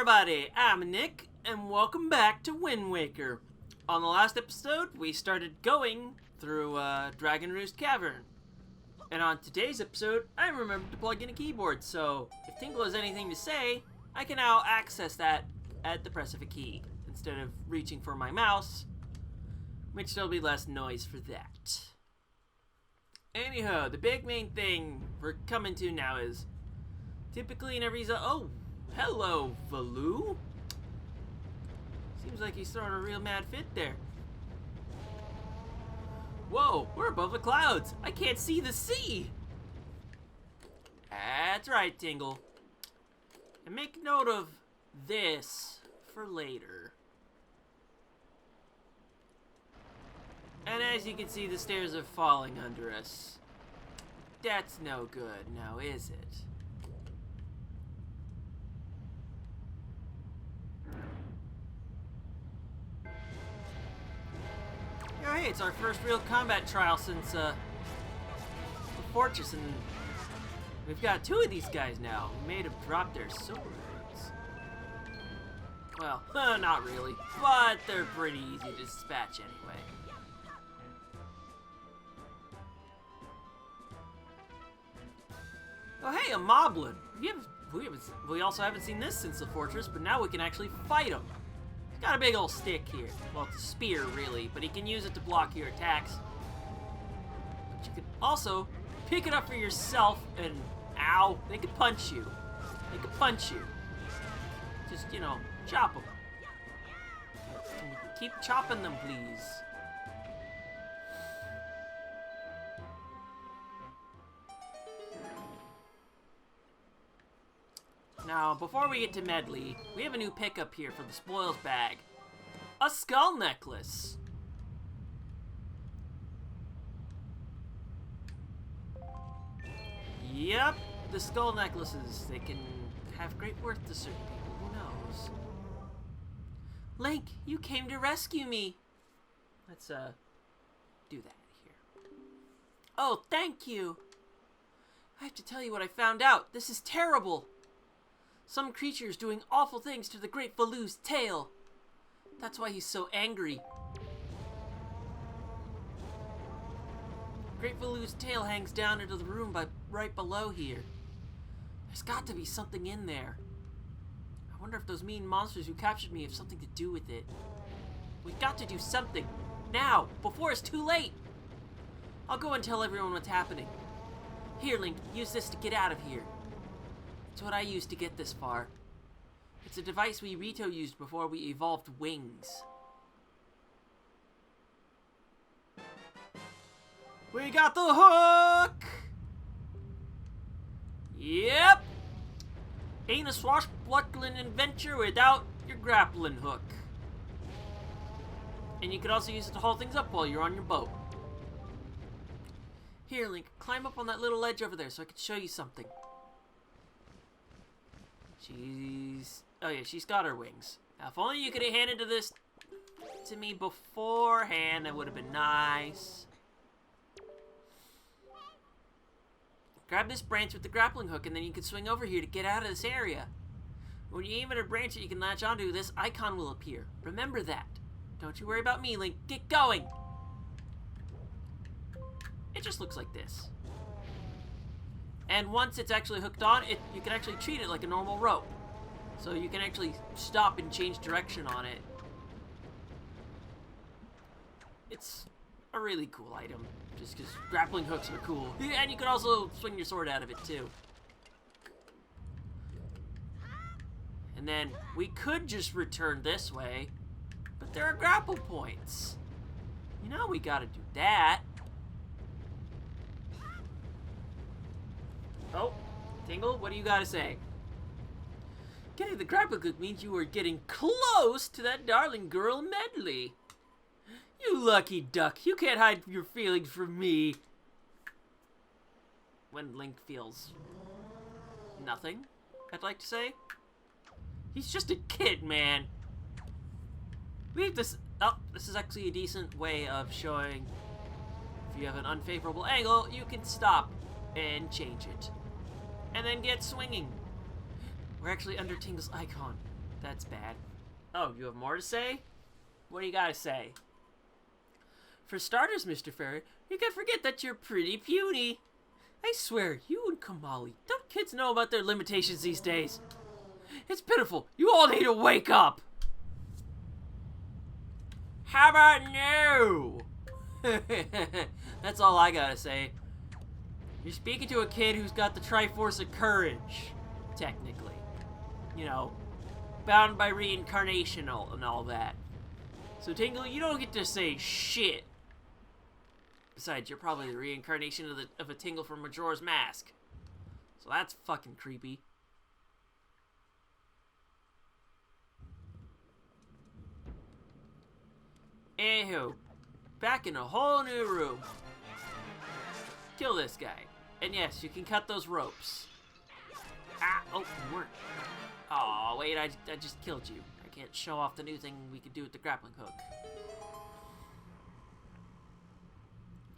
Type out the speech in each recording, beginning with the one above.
everybody, I'm Nick, and welcome back to Wind Waker. On the last episode, we started going through Dragon Roost Cavern. And on today's episode, I remembered to plug in a keyboard, so if Tingle has anything to say, I can now access that at the press of a key, instead of reaching for my mouse, which there'll be less noise for that. Anyhow, the big main thing we're coming to now is, typically in every zone... Oh, hello, Valoo. Seems like he's throwing a real mad fit there. Whoa, we're above the clouds. I can't see the sea. That's right, Tingle. And make note of this for later. And as you can see, the stairs are falling under us. That's no good, now is it? Oh, hey, it's our first real combat trial since the fortress, and we've got two of these guys now. We made them drop their swords. Well, not really, but they're pretty easy to dispatch anyway. Oh, hey, a moblin. We also haven't seen this since the fortress, but now we can actually fight him. He's got a big old stick here. Well, it's a spear, really, but he can use it to block your attacks. But you can also pick it up for yourself and, ow, they could punch you. They could punch you. Just, you know, chop them. Keep chopping them, please. Now, before we get to Medley, we have a new pickup here for the spoils bag. A skull necklace. Yep, the skull necklaces. They can have great worth to certain people, who knows? Link, you came to rescue me. Let's, do that here. Oh, thank you. I have to tell you what I found out. This is terrible. Some creature's doing awful things to the Great Valoo's tail. That's why he's so angry. Great Valoo's tail hangs down into the room right below here. There's got to be something in there. I wonder if those mean monsters who captured me have something to do with it. We've got to do something. Now, before it's too late. I'll go and tell everyone what's happening. Here, Link, use this to get out of here. It's what I used to get this far. It's a device Rito used before we evolved wings. We got the hook! Yep! Ain't a swashbuckling adventure without your grappling hook. And you could also use it to haul things up while you're on your boat. Here, Link, climb up on that little ledge over there so I can show you something. Oh yeah, she's got her wings. Now, if only you could have handed this to me beforehand, that would have been nice. Grab this branch with the grappling hook, and then you can swing over here to get out of this area. When you aim at a branch that you can latch onto, this icon will appear. Remember that. Don't you worry about me, Link. Get going! It just looks like this. And once it's actually hooked on, you can actually treat it like a normal rope. So you can actually stop and change direction on it. It's a really cool item, just because grappling hooks are cool. And you can also swing your sword out of it, too. And then we could just return this way, but there are grapple points. You know we gotta do that. Oh, Tingle, what do you gotta say? Getting the grapple hook means you are getting close to that darling girl Medley. You lucky duck, you can't hide your feelings from me. When Link feels nothing, I'd like to say. He's just a kid, man. Leave this. Oh, this is actually a decent way of showing if you have an unfavorable angle, you can stop and change it. And then get swinging. We're actually under Tingle's icon. That's bad. Oh, you have more to say? What do you gotta say? For starters, Mr. Fairy, you can forget that you're pretty puny. I swear, you and Kamali, don't kids know about their limitations these days? It's pitiful. You all need to wake up. How about no? That's all I gotta say. You're speaking to a kid who's got the Triforce of Courage, technically. You know, bound by reincarnation and all that. So, Tingle, you don't get to say shit. Besides, you're probably the reincarnation of a Tingle from Majora's Mask. So that's fucking creepy. Anywho, back in a whole new room. Kill this guy. And yes, you can cut those ropes. Ah, oh, you weren't. Oh, wait, I just killed you. I can't show off the new thing we could do with the grappling hook.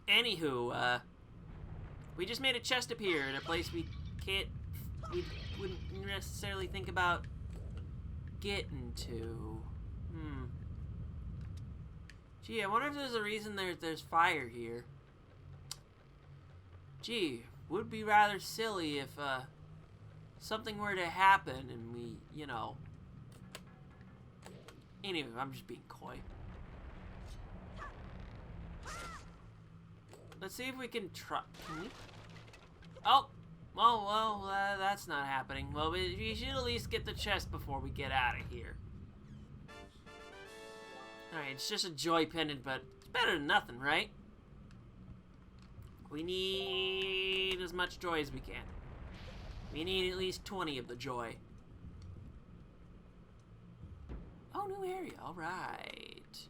Anywho, we just made a chest appear in a place we wouldn't necessarily think about getting to. Gee, I wonder if there's a reason there's fire here. Gee, would be rather silly if, something were to happen and we, you know. Anyway, I'm just being coy. Let's see if we can try. Can we? Oh, well, that's not happening. Well, we should at least get the chest before we get out of here. Alright, it's just a joy pendant, but it's better than nothing, right? We need as much joy as we can. We need at least 20 of the joy. Oh, new area. Alright.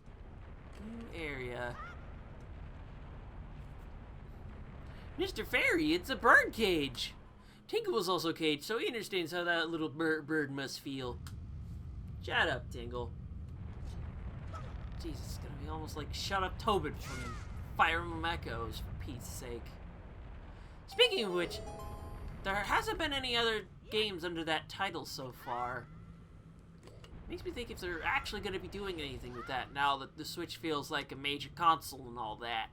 New area. Mr. Fairy, it's a bird cage. Tingle was also caged, so he understands how that little bird must feel. Shut up, Tingle. Jesus, it's gonna be almost like Shut Up Tobin from Fire Emblem Echoes, for Pete's sake. Speaking of which, there hasn't been any other games under that title so far. Makes me think if they're actually going to be doing anything with that now that the Switch feels like a major console and all that.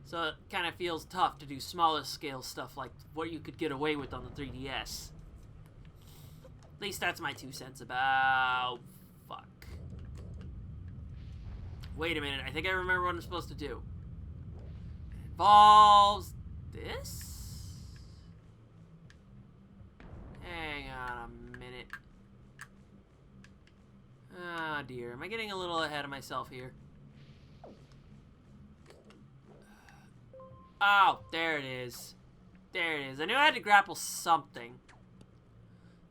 So it kind of feels tough to do smaller scale stuff like what you could get away with on the 3DS. At least that's my 2 cents about... Fuck. Wait a minute, I think I remember what I'm supposed to do. It involves this? Hang on a minute. Oh dear, am I getting a little ahead of myself here? Oh, there it is. There it is. I knew I had to grapple something.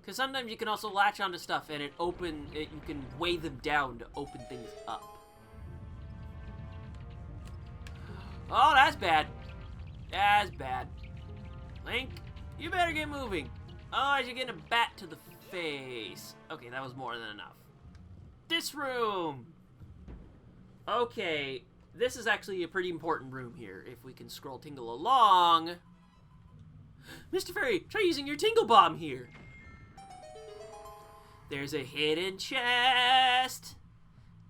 Because sometimes you can also latch onto stuff and you can weigh them down to open things up. Oh, that's bad. That's bad. Link, you better get moving. Otherwise you're getting a bat to the face. Okay, that was more than enough. This room! Okay, this is actually a pretty important room here. If we can scroll Tingle along. Mr. Fairy, try using your Tingle Bomb here. There's a hidden chest.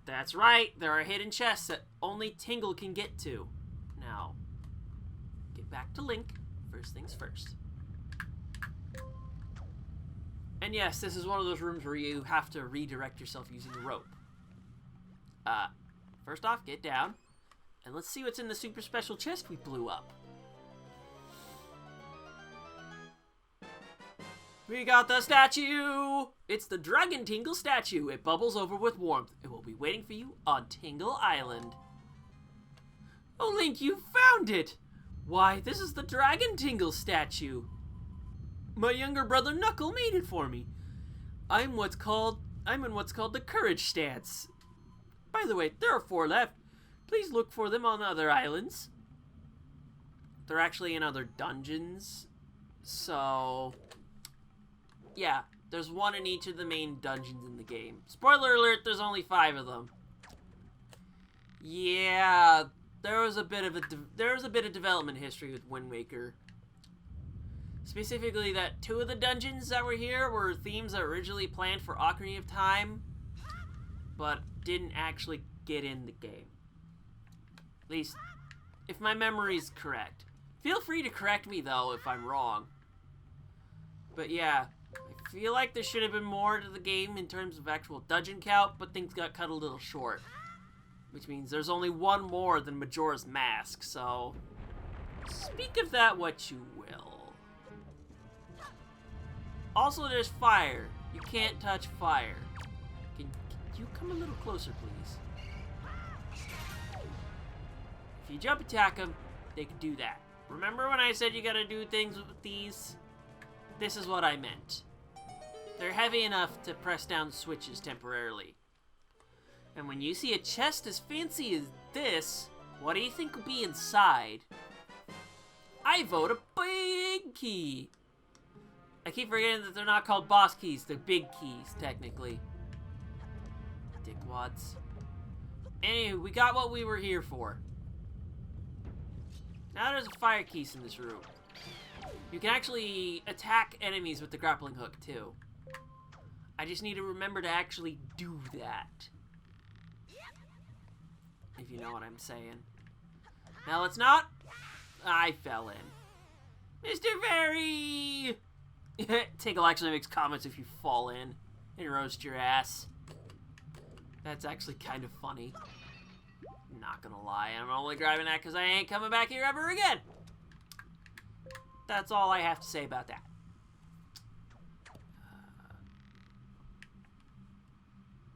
That's right, there are hidden chests that only Tingle can get to. Now, get back to Link. First things first. And yes, this is one of those rooms where you have to redirect yourself using the rope. First off, get down. And let's see what's in the super special chest we blew up. We got the statue! It's the Dragon Tingle statue. It bubbles over with warmth. It will be waiting for you on Tingle Island. Oh, Link, you found it! Why, this is the Dragon Tingle statue. My younger brother Knuckle made it for me. I'm in what's called the Courage stance. By the way, there are 4 left. Please look for them on other islands. They're actually in other dungeons. So, yeah, there's 1 in each of the main dungeons in the game. Spoiler alert, there's only 5 of them. Yeah, there was a bit of development history with Wind Waker. Specifically that 2 of the dungeons that were here were themes that were originally planned for Ocarina of Time, but didn't actually get in the game. At least, if my memory's correct. Feel free to correct me, though, if I'm wrong. But yeah, I feel like there should have been more to the game in terms of actual dungeon count, but things got cut a little short. Which means there's only 1 more than Majora's Mask, so speak of that what you will. Also, there's fire. You can't touch fire. Can you come a little closer, please? If you jump attack them, they can do that. Remember when I said you gotta do things with these? This is what I meant. They're heavy enough to press down switches temporarily. And when you see a chest as fancy as this, what do you think will be inside? I vote a big key. I keep forgetting that they're not called boss keys, they're big keys, technically. Dickwads. Anywho, we got what we were here for. Now there's a fire keys in this room. You can actually attack enemies with the grappling hook, too. I just need to remember to actually do that. If you know what I'm saying. Now let's not. I fell in. Mr. Fairy! Tinkle actually makes comments if you fall in and roast your ass. That's actually kind of funny. Not gonna lie, I'm only grabbing that because I ain't coming back here ever again. That's all I have to say about that.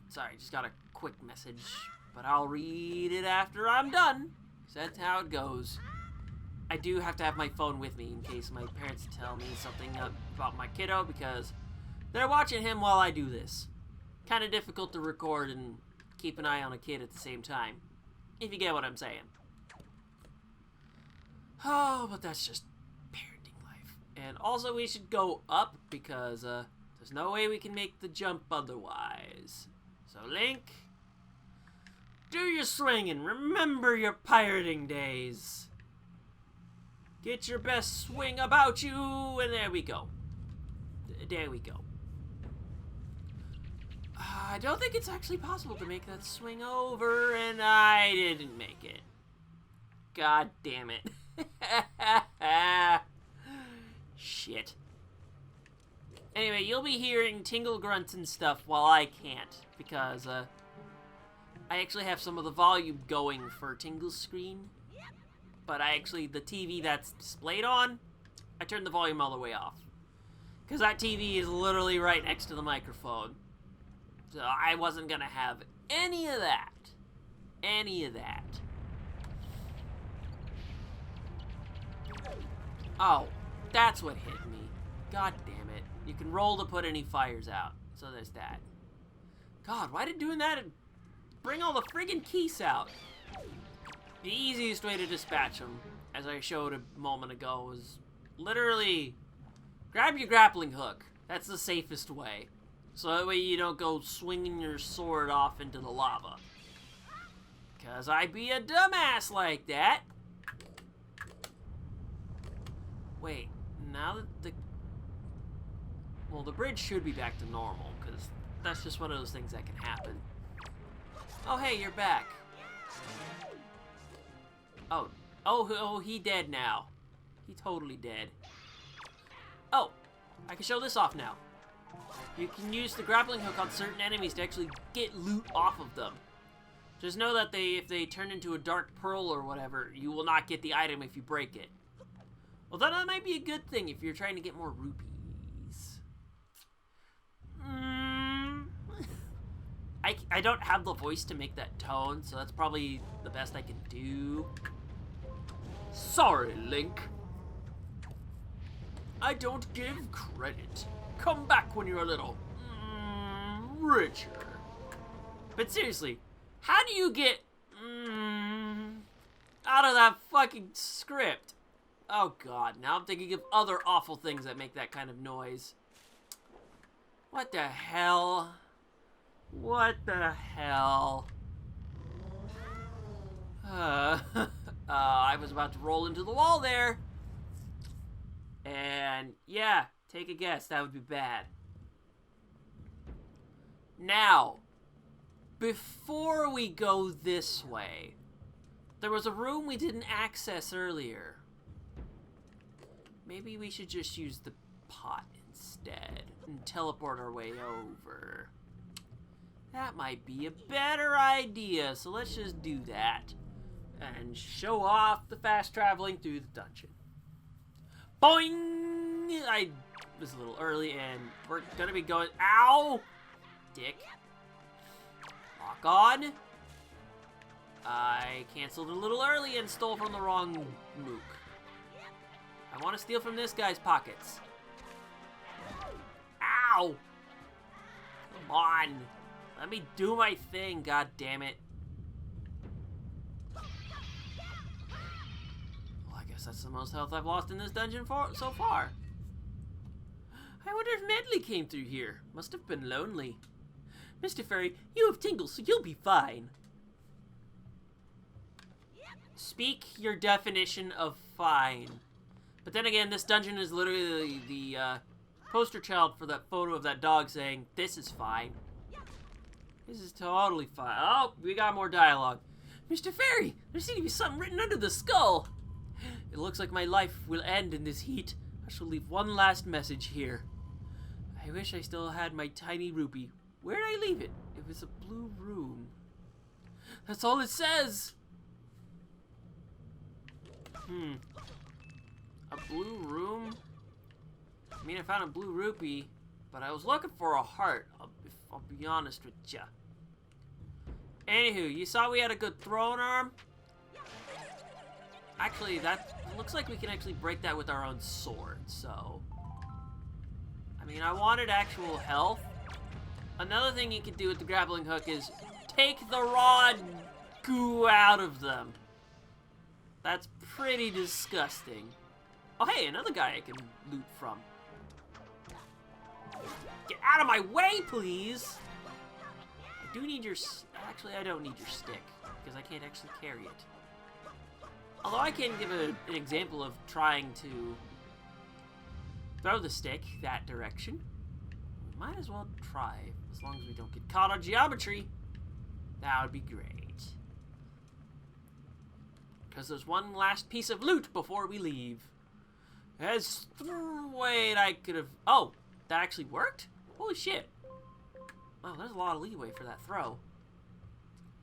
Sorry, just got a quick message, but I'll read it after I'm done. So that's how it goes. I do have to have my phone with me in case my parents tell me something about my kiddo because they're watching him while I do this. Kind of difficult to record and keep an eye on a kid at the same time, if you get what I'm saying. Oh, but that's just parenting life. And also we should go up because there's no way we can make the jump otherwise. So Link, do your swing and remember your pirating days. Get your best swing about you, and there we go. There we go. I don't think it's actually possible to make that swing over, and I didn't make it. God damn it. Shit. Anyway, you'll be hearing tingle grunts and stuff while I can't, because I actually have some of the volume going for Tingle's screen. But the TV that's displayed on, I turned the volume all the way off. Because that TV is literally right next to the microphone. So I wasn't going to have any of that. Any of that. Oh, that's what hit me. God damn it. You can roll to put any fires out. So there's that. God, why did doing that bring all the friggin' keys out? The easiest way to dispatch them, as I showed a moment ago, was literally grab your grappling hook. That's the safest way. So that way you don't go swinging your sword off into the lava. Because I'd be a dumbass like that. Wait, now that the bridge should be back to normal, because that's just one of those things that can happen. Oh, hey, you're back. Oh, he dead now. He totally dead. Oh, I can show this off now. You can use the grappling hook on certain enemies to actually get loot off of them. Just know that if they turn into a dark pearl or whatever, you will not get the item if you break it. Although that might be a good thing if you're trying to get more rupees. I don't have the voice to make that tone, so that's probably the best I can do. Sorry, Link. I don't give credit. Come back when you're a little richer. But seriously, how do you get out of that fucking script? Oh god, now I'm thinking of other awful things that make that kind of noise. What the hell? What the hell? I was about to roll into the wall there. And Yeah, take a guess. That would be bad. Now, before we go this way, there was a room we didn't access earlier. Maybe we should just use the pot instead and teleport our way over. That might be a better idea, so let's just do that. And show off the fast traveling through the dungeon. Boing! I was a little early and we're gonna be going... Ow! Dick. Lock on. I canceled a little early and stole from the wrong mook. I want to steal from this guy's pockets. Ow! Come on. Let me do my thing, god damn it. Well, I guess that's the most health I've lost in this dungeon so far. I wonder if Medley came through here. Must have been lonely. Mr. Fairy, you have tingles, so you'll be fine. Speak your definition of fine. But then again, this dungeon is literally the poster child for that photo of that dog saying, "This is fine." This is totally fine. Oh, we got more dialogue. Mr. Fairy, there seems to be something written under the skull. It looks like my life will end in this heat. I shall leave one last message here. I wish I still had my tiny rupee. Where'd I leave it? It was a blue room. That's all it says. A blue room? I mean, I found a blue rupee, but I was looking for a heart, I'll be honest with ya. Anywho, you saw we had a good throwing arm? Actually, that looks like we can actually break that with our own sword, so... I mean, I wanted actual health. Another thing you can do with the grappling hook is take the raw goo out of them. That's pretty disgusting. Oh, hey, another guy I can loot from. Get out of my way, please! I do need your... Actually, I don't need your stick, because I can't actually carry it. Although I can give an example of trying to throw the stick that direction. We might as well try, as long as we don't get caught on geometry. That would be great. Because there's one last piece of loot before we leave. Wait, I could have... Oh, that actually worked? Holy shit. Wow, there's a lot of leeway for that throw.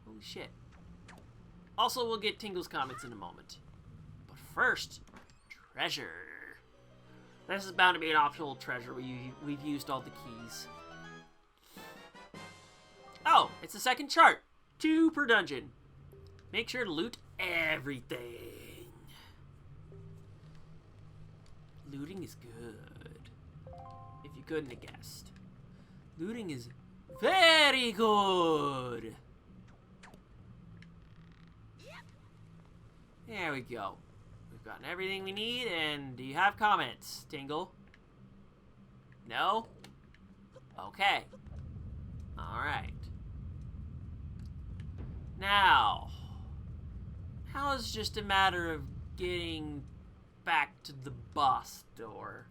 Holy shit. Also, we'll get Tingle's comments in a moment. But first, treasure. This is bound to be an optional treasure. We've used all the keys. Oh, it's the second chart. 2 per dungeon. Make sure to loot everything. Looting is good. If you couldn't have guessed. Looting is very good. There we go. We've gotten everything we need, and do you have comments, Tingle? No? Okay. Alright. Now, how is just a matter of getting back to the boss door?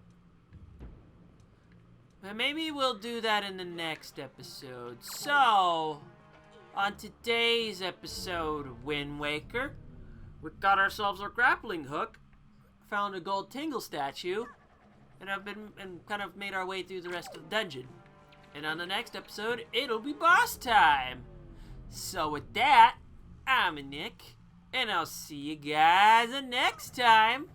But maybe we'll do that in the next episode. So, on today's episode of Wind Waker, we got ourselves our grappling hook, found a gold Tingle statue, and kind of made our way through the rest of the dungeon. And on the next episode, it'll be boss time. So with that, I'm Nick, and I'll see you guys next time.